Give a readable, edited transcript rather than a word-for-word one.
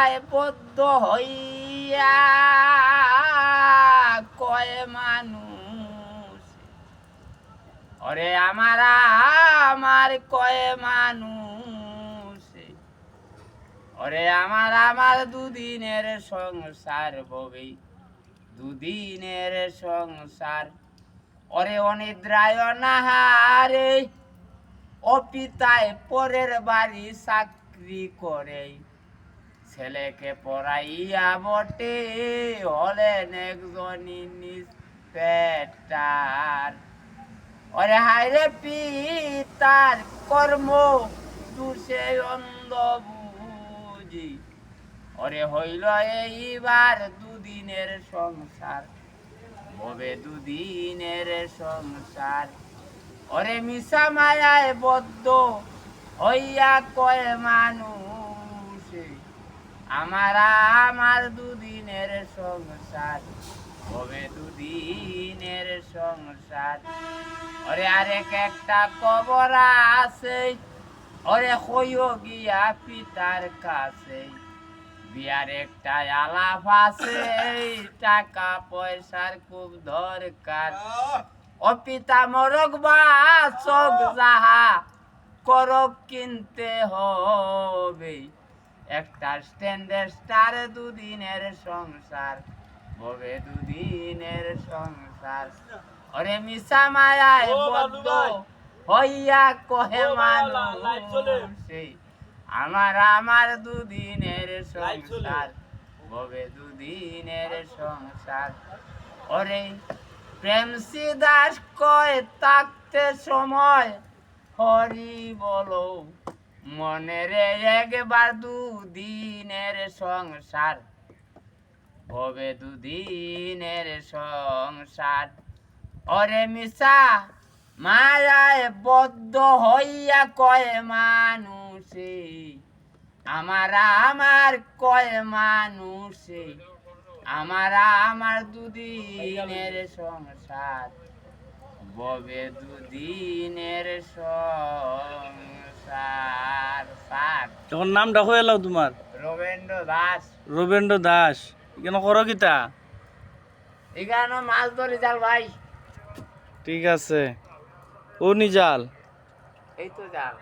মায়ায় বদ্ধ হইয়া কয় মানুষ, ওরে আমার কয় মানুষ, ওরে আমার দুদিনের সংসার ববে, দুদিনের সংসার। ওরে অনিদ্রায় নাহারে, অপিতায় পরের বাড়ি চাকরি করে, ছেলেকে পড়াইয়া বটে হলেন একজন ইন্সপেক্টর। ওরে হায়রে পিতার কর্ম দুষে অন্ধ বুঝি, ওরে হইল এইবার দুদিনের সংসার, হবে দুদিনের সংসার। ওরে মিশা মায়ায় বদ্ধ হইয়া কয় মানুষ, আমার দুদিনের সংসার, হবে দুদিনের সংসার। ওরে আরেক একটা কবর আছে, ওরে হইও গিয়া পিতার কাছে, বিয়ার একটা আলাপ আছে, টাকা পয়সার খুব দরকার। ও পিতা মরক বাচক যাহা করক কিনতে হবে, একটা স্ট্যান্ডার্ড স্টার দুদিনের সংসার, হবে দুদিনের সংসার। ওরে মিশা মায়ায় বদ্ধ হইয়া কহে মানুষ, আমার দুদিনের সংসার, হবে দুদিনের সংসার। ওরে প্রেম দাস কয় থাকতে সময় হরি বলো, মনে রে একবার দুদিনের সংসার, হবে দুদিনের সংসার। ওরে মিশা মায়ায় বদ্ধ হইয়া কয় মানুষে, আমার কয় মানুষে, আমার দুদিনের সংসার, হবে দুদিনের সংসার। তখন নামটা হয়ে এলো তোমার? রবীন্দ্র দাস। রবীন্দ্র দাস। কেন করো কিতা? এখানে মাছ ধরে যাল ভাই। ঠিক আছে। ও নিজাল। এই তো যাল।